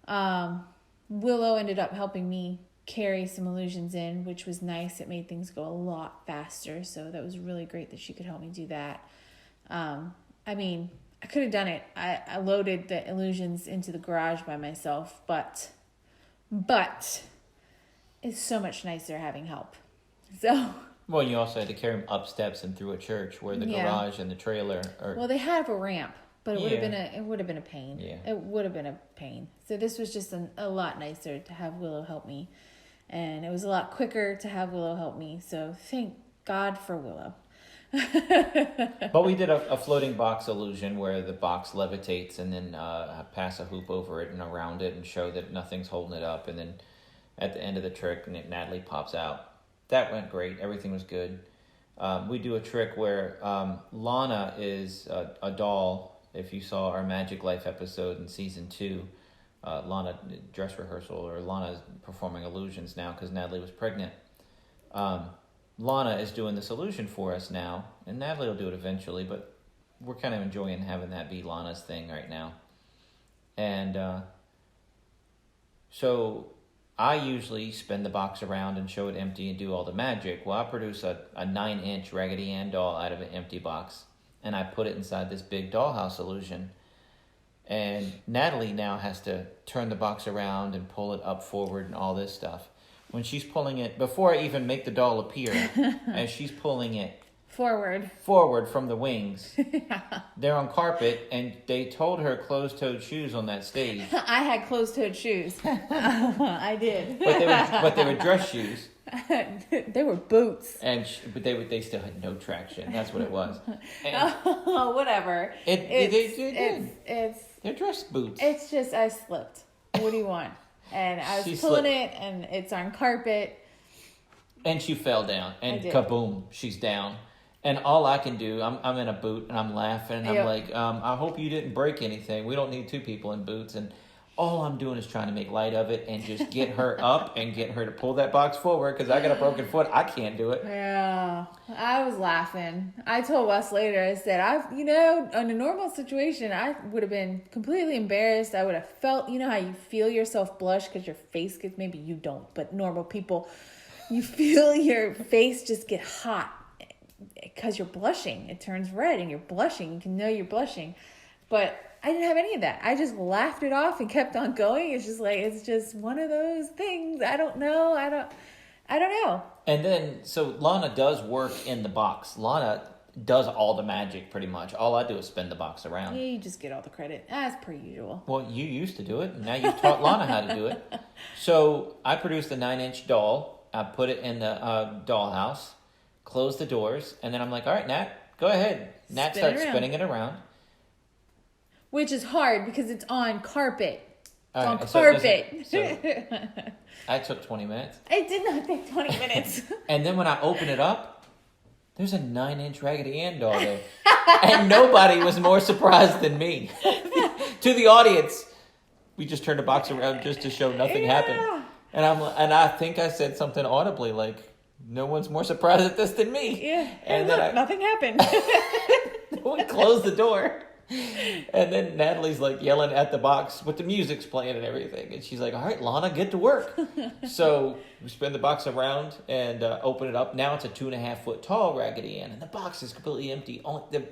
Willow ended up helping me carry some illusions in, which was nice. It made things go a lot faster, so that was really great that she could help me do that. I could have done it. I loaded the illusions into the garage by myself, but it's so much nicer having help. So. Well, you also had to carry them up steps and through a church where the garage and the trailer are. Well, they have a ramp, but it would have been a pain. Yeah. It would have been a pain. So this was just a lot nicer to have Willow help me, and it was a lot quicker to have Willow help me. So thank God for Willow. But we did a floating box illusion where the box levitates and then pass a hoop over it and around it and show that nothing's holding it up. And then at the end of the trick, Natalie pops out. That went great. Everything was good. We do a trick where Lana is a doll. If you saw our Magiclife episode in season 2, Lana dress rehearsal, or Lana's performing illusions now because Natalie was pregnant. Lana is doing this illusion for us now, and Natalie will do it eventually, but we're kind of enjoying having that be Lana's thing right now. And so I usually spin the box around and show it empty and do all the magic. Well, I produce a 9-inch Raggedy Ann doll out of an empty box, and I put it inside this big dollhouse illusion. And Natalie now has to turn the box around and pull it up forward and all this stuff. When she's pulling it, before I even make the doll appear, as she's pulling it forward from the wings, they're on carpet, and they told her closed-toed shoes on that stage. I had closed-toed shoes. I did. But they were dress shoes. They were boots. But they still had no traction. That's what it was. Oh, whatever. They're dress boots. It's just I slipped. What do you want? And I was pulling it, and it's on carpet. And she fell down, and kaboom, she's down. And all I can do, I'm in a boot, and I'm laughing, and I'm like, I hope you didn't break anything. We don't need 2 people in boots. And all I'm doing is trying to make light of it and just get her up and get her to pull that box forward, because I got a broken foot. I can't do it. Yeah, I was laughing. I told Wes later, I said, in a normal situation, I would have been completely embarrassed. I would have felt, how you feel yourself blush because your face gets, maybe you don't, but normal people, you feel your face just get hot because you're blushing. It turns red and you're blushing. You can know you're blushing. But I didn't have any of that. I just laughed it off and kept on going. It's just one of those things. I don't know. I don't know. And then, so Lana does work in the box. Lana does all the magic pretty much. All I do is spin the box around. Yeah, you just get all the credit, as per usual. Well, you used to do it, and now you've taught Lana how to do it. So I produced a 9-inch doll. I put it in the dollhouse, closed the doors, and then I'm like, all right, Nat, go ahead. Nat starts spinning it around. Which is hard because it's on carpet. It's on carpet. So I took 20 minutes. It did not take 20 minutes. And then when I open it up, there's a 9-inch Raggedy Ann doll there. And nobody was more surprised than me. To the audience, we just turned the box around just to show nothing happened. And I think I said something audibly like, no one's more surprised at this than me. Yeah. And look, then nothing happened. we closed the door. And then Natalie's like yelling at the box with the music's playing and everything. And she's like, all right, Lana, get to work. So we spin the box around and open it up. Now it's a 2.5-foot tall Raggedy Ann. And the box is completely empty. Only the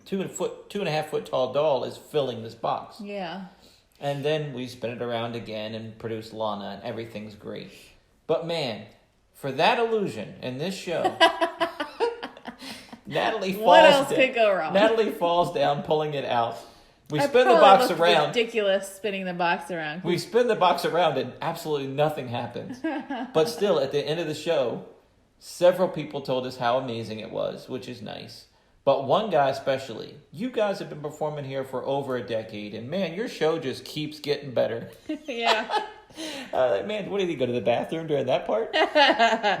2.5-foot tall doll is filling this box. Yeah. And then we spin it around again and produce Lana, and everything's great. But man, for that illusion in this show, Natalie falls What else down. could go wrong? Natalie falls down, pulling it out. We I spin the probably box looked around. Ridiculous spinning the box around. We spin the box around and absolutely nothing happens. But still, at the end of the show, several people told us how amazing it was, which is nice. But one guy especially, you guys have been performing here for over a decade, and man, your show just keeps getting better. Yeah. Man, what did he go to the bathroom during that part?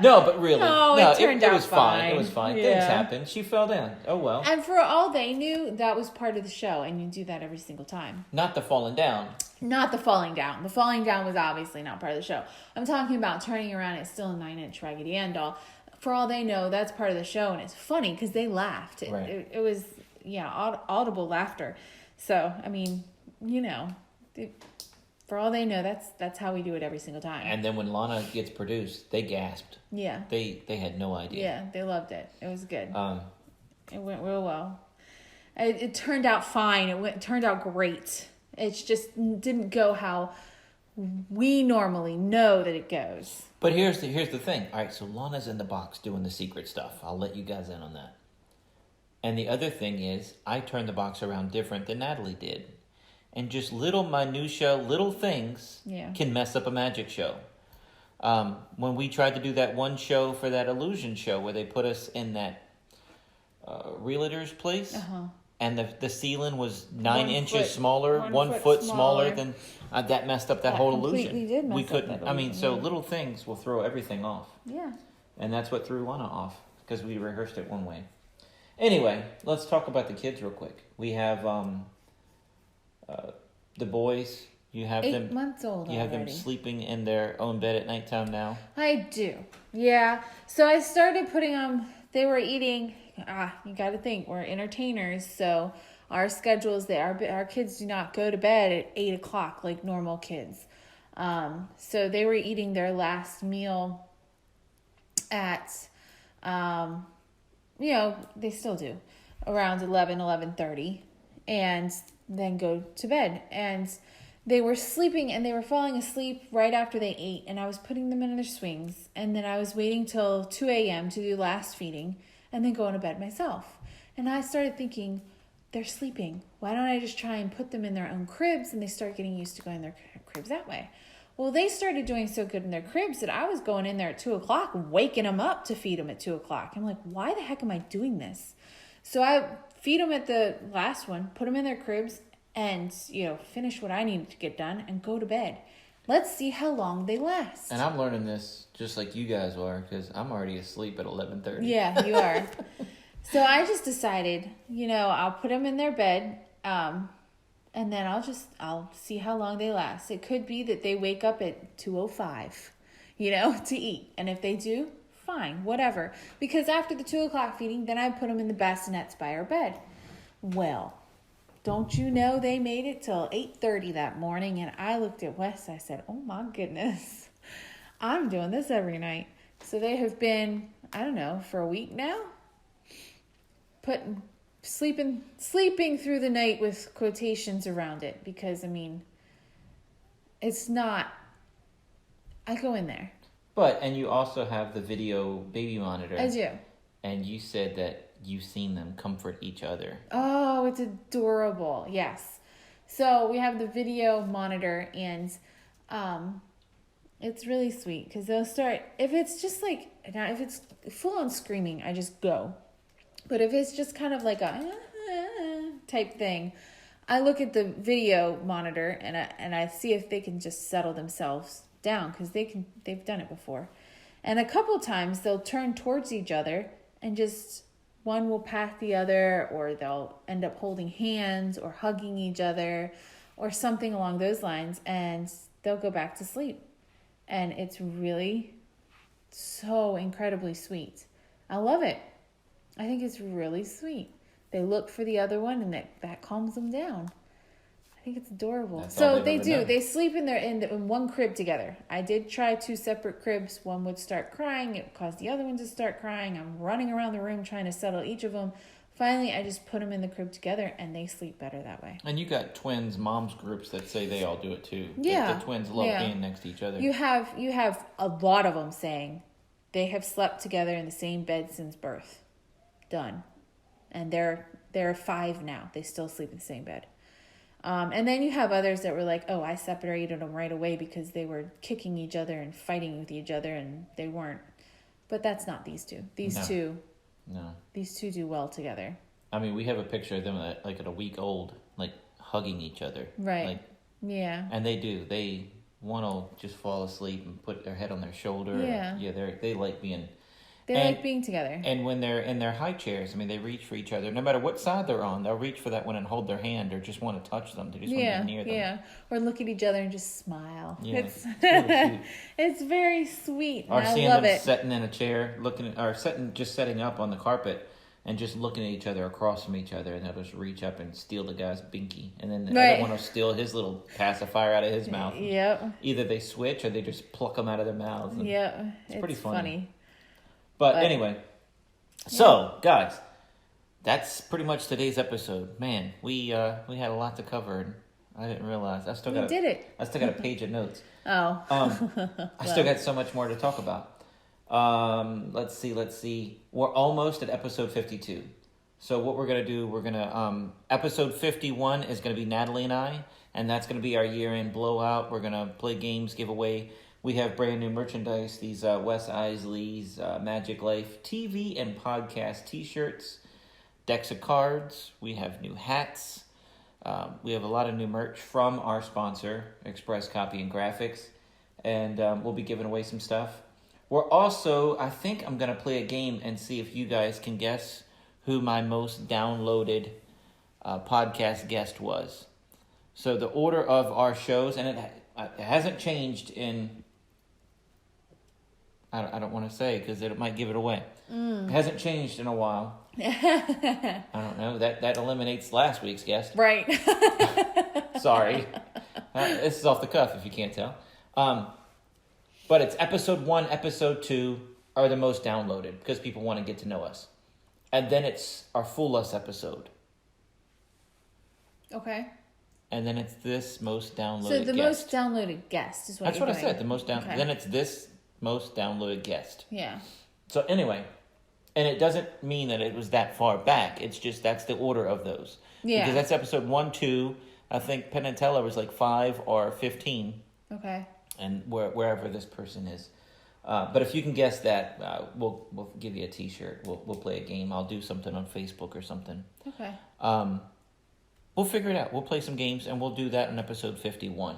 No, but really. No, it turned out was fine. fine. It was fine. Yeah. Things happen. She fell down. Oh, well. And for all they knew, that was part of the show, and you do that every single time. Not the falling down. Not the falling down. The falling down was obviously not part of the show. I'm talking about turning around. It's still a 9-inch Raggedy Ann doll. For all they know, that's part of the show, and it's funny because they laughed. Right. It was, audible laughter. So, I mean, for all they know, that's how we do it every single time. And then when Lana gets produced, they gasped. Yeah. They had no idea. Yeah, they loved it. It was good. It went real well. It turned out fine. It turned out great. It just didn't go how we normally know that it goes. But here's the thing. All right, so Lana's in the box doing the secret stuff. I'll let you guys in on that. And the other thing is, I turned the box around different than Natalie did. And just little minutia, little things can mess up a magic show. When we tried to do that one show for that illusion show where they put us in that realtor's place, and the ceiling was 9 inches smaller, 1 foot smaller than that messed up that whole illusion. Did mess We up couldn't. that I mean, illusion, so little things will throw everything off. Yeah. And that's what threw Lana off because we rehearsed it one way. Anyway, let's talk about the kids real quick. We have the boys. You have 8 months old. You have already. them sleeping in their own bed at nighttime now. I do. Yeah. So I started putting them. They were eating. You got to think we're entertainers, so our schedules. Our kids do not go to bed at 8 o'clock like normal kids. So they were eating their last meal at, they still do, around 11:30, and then go to bed. And they were sleeping, and they were falling asleep right after they ate, and I was putting them in their swings, and then I was waiting till 2 a.m. to do last feeding, and then going to bed myself. And I started thinking, they're sleeping. Why don't I just try and put them in their own cribs, and they start getting used to going in their cribs that way. Well, they started doing so good in their cribs that I was going in there at 2 o'clock, waking them up to feed them at 2 o'clock. I'm like, why the heck am I doing this? So I feed them at the last one, put them in their cribs, and, finish what I needed to get done and go to bed. Let's see how long they last. And I'm learning this just like you guys are because I'm already asleep at 11:30. Yeah, you are. So I just decided, I'll put them in their bed, and then I'll see how long they last. It could be that they wake up at 2:05, to eat. And if they do, fine, whatever. Because after the 2 o'clock feeding, then I put them in the bassinets by our bed. Well, don't you know they made it till 8:30 that morning, and I looked at Wes. I said, oh my goodness, I'm doing this every night. So they have been, I don't know, for a week now, sleeping through the night with quotations around it, because it's not, I go in there. And you also have the video baby monitor. I do. And you said that you've seen them comfort each other. Oh, it's adorable. Yes. So we have the video monitor, and it's really sweet because they'll start, if it's just like, if it's full on screaming, I just go. But if it's just kind of like a type thing, I look at the video monitor and I see if they can just settle themselves down, because they've done it before. And a couple times they'll turn towards each other and just one will pat the other, or they'll end up holding hands or hugging each other or something along those lines, and they'll go back to sleep. And it's really so incredibly sweet. I love it. I think it's really sweet. They look for the other one, and that calms them down. I think it's adorable. That's all So they they've do. ever done. They sleep in one crib together. I did try 2 separate cribs. One would start crying. It caused the other one to start crying. I'm running around the room trying to settle each of them. Finally, I just put them in the crib together, and they sleep better that way. And you got twins, moms groups that say they all do it too. Yeah. The twins love Yeah. being next to each other. You have a lot of them saying they have slept together in the same bed since birth. Done. And they're 5 now. They still sleep in the same bed. And then you have others that were like, oh, I separated them right away because they were kicking each other and fighting with each other, and they weren't. But that's not these two. These two do well together. I mean, we have a picture of them at a week old, like hugging each other. Right. Like, yeah. and they do. One will just fall asleep and put their head on their shoulder. Yeah. They like being. They like being together. And when they're in their high chairs, I mean, they reach for each other. No matter what side they're on, they'll reach for that one and hold their hand or just want to touch them. They just want to be near them. Yeah, or look at each other and just smile. Yeah, It's really cute. it's very sweet. Or And I seeing love them it. sitting in a chair, setting up on the carpet and just looking at each other across from each other, and they'll just reach up and steal the guy's binky. And then the Right. other one will steal his little pacifier out of his mouth. Yep. Either they switch or they just pluck them out of their mouths. And Yep. It's pretty funny. funny. But anyway, so guys, that's pretty much today's episode. Man, we had a lot to cover. And I didn't realize I still got a page of notes. Oh. I still got so much more to talk about. Let's see. We're almost at episode 52. So what we're gonna do? Episode 51 is gonna be Natalie and I, and that's gonna be our year-end blowout. We're gonna play games, give away. We have brand new merchandise, these Wes Iseli's Magiclife TV and podcast T-shirts, decks of cards. We have new hats. We have a lot of new merch from our sponsor, Express Copy and Graphics, and we'll be giving away some stuff. We're also, I think I'm going to play a game and see if you guys can guess who my most downloaded podcast guest was. So the order of our shows, and it hasn't changed in... I don't want to say because it might give it away. It hasn't changed in a while. I don't know. That eliminates last week's guest. Right. Sorry. This is off the cuff if you can't tell. But it's episode 1, episode 2 are the most downloaded because people want to get to know us. And then it's our Fool Us episode. Okay. And then it's this most downloaded So the guest. most downloaded guest is what That's you're what I doing. said. The most down. Okay. Then it's this most downloaded guest. Yeah. So anyway, and it doesn't mean that it was that far back. It's just that's the order of those. Yeah. Because that's episode 1, 2. I think Penn and Teller was like 5 or 15. Okay. And wherever this person is. But if you can guess that, we'll give you a T-shirt. We'll play a game. I'll do something on Facebook or something. Okay. We'll figure it out. We'll play some games, and we'll do that in episode 51.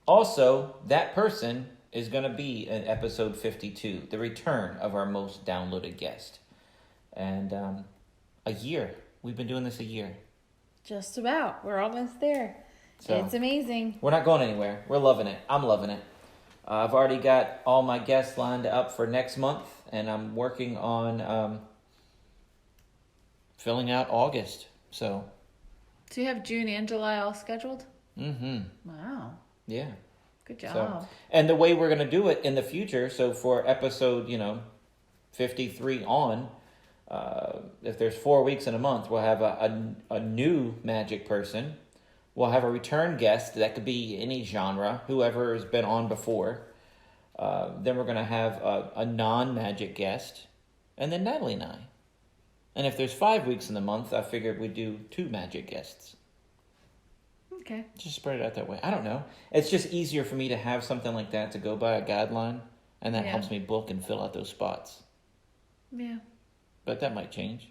Also, that person is going to be in episode 52, the return of our most downloaded guest. And a year. We've been doing this a year. Just about. We're almost there. So, it's amazing. We're not going anywhere. We're loving it. I'm loving it. I've already got all my guests lined up for next month, and I'm working on filling out August. So you have June and July all scheduled? Mm-hmm. Wow. Yeah. Good job. So, and the way we're going to do it in the future, so for episode, 53 on, if there's 4 weeks in a month, we'll have a new magic person. We'll have a return guest. That could be any genre, whoever has been on before. Then we're going to have a non-magic guest. And then Natalie and I. And if there's 5 weeks in the month, I figured we'd do 2 magic guests. Okay. Just spread it out that way. I don't know. It's just easier for me to have something like that to go by a guideline. And that helps me book and fill out those spots. Yeah. But that might change.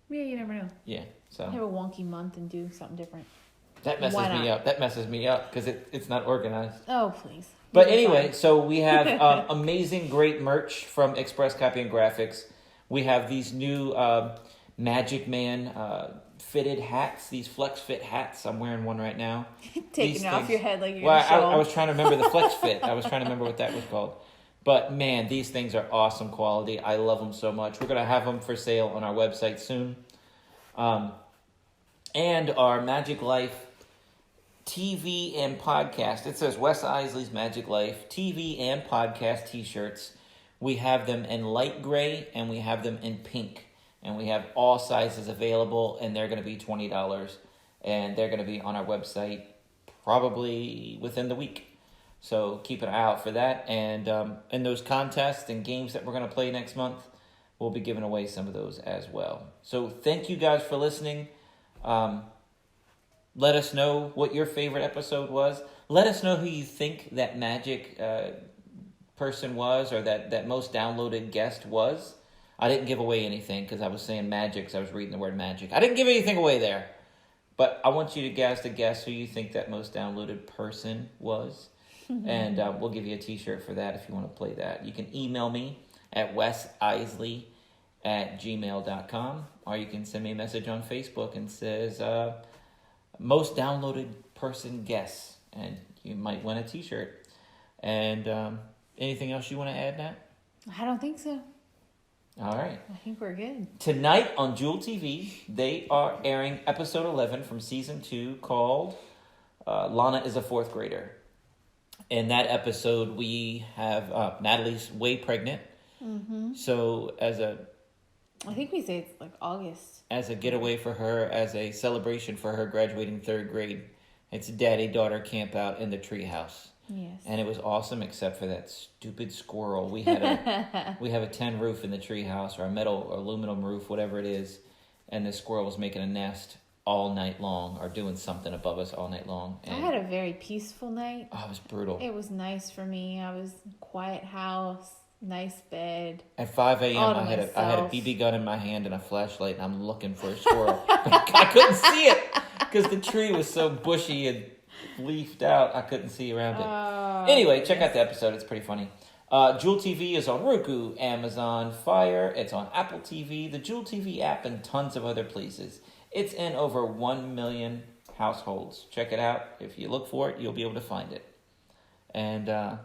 Yeah, you never know. Yeah. So Have a wonky month and do something different. that messes me up. That messes me up because it's not organized. Oh, please. But You'll be anyway, fine. so we have amazing, great merch from Express Copy and Graphics. We have these new Magic Man fitted hats, these Flex Fit hats. I'm wearing one right now. Taking it off your head like you're Well, gonna show I was trying to remember the Flex Fit. I was trying to remember what that was called. But man, these things are awesome quality. I love them so much. We're going to have them for sale on our website soon. And our Magic Life TV and podcast. It says Wes Isley's Magic Life TV and podcast t-shirts. We have them in light gray and we have them in pink. And we have all sizes available, and they're going to be $20. And they're going to be on our website probably within the week. So keep an eye out for that. And in those contests and games that we're going to play next month, we'll be giving away some of those as well. So thank you guys for listening. Let us know what your favorite episode was. Let us know who you think that magic person was, or that most downloaded guest was. I didn't give away anything because I was saying magic, so I was reading the word magic. I didn't give anything away there. But I want you guys to guess who you think that most downloaded person was. And we'll give you a t-shirt for that if you want to play that. You can email me at wesisley@gmail.com, or you can send me a message on Facebook and says most downloaded person guess, and you might win a t-shirt. And anything else you want to add, Nat? I don't think so. All right. I think we're good. Tonight on Jewel TV, they are airing episode 11 from season 2 called Lana is a Fourth Grader. In that episode, we have Natalie's way pregnant. Mm-hmm. So I think we say it's like August. As a getaway for her, as a celebration for her graduating 3rd grade, it's daddy-daughter camp out in the treehouse. Yes. And it was awesome, except for that stupid squirrel. We have a tin roof in the treehouse, or a metal or aluminum roof, whatever it is, and the squirrel was making a nest all night long, or doing something above us all night long. And I had a very peaceful night. Oh, it was brutal. It was nice for me. I was quiet house, nice bed. At 5 a.m., I had a BB gun in my hand and a flashlight, and I'm looking for a squirrel. I couldn't see it because the tree was so bushy and leafed out. I couldn't see around it. Anyway, check out the episode. It's pretty funny. Jewel TV is on Roku, Amazon Fire. It's on Apple TV, the Jewel TV app, and tons of other places. It's in over 1 million households. Check it out. If you look for it, you'll be able to find it. And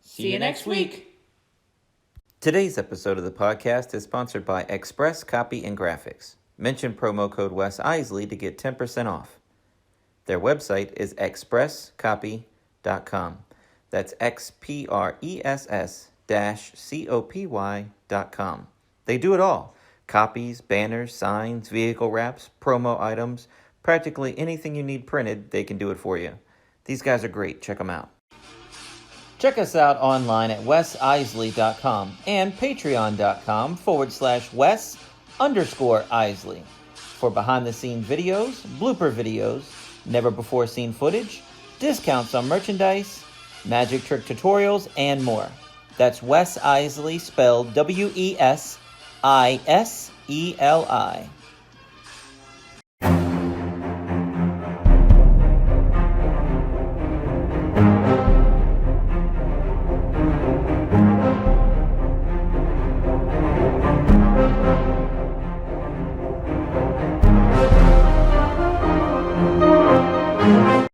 see you next week. Today's episode of the podcast is sponsored by Express Copy and Graphics. Mention promo code Wes Iseli to get 10% off. Their website is expresscopy.com. That's XPRESS-COPY.com. They do it all. Copies, banners, signs, vehicle wraps, promo items, practically anything you need printed, they can do it for you. These guys are great. Check them out. Check us out online at wesisley.com and patreon.com/Wes_Isley for behind-the-scenes videos, blooper videos, never-before-seen footage, discounts on merchandise, magic trick tutorials, and more. That's Wes Iseli, spelled WESISELI.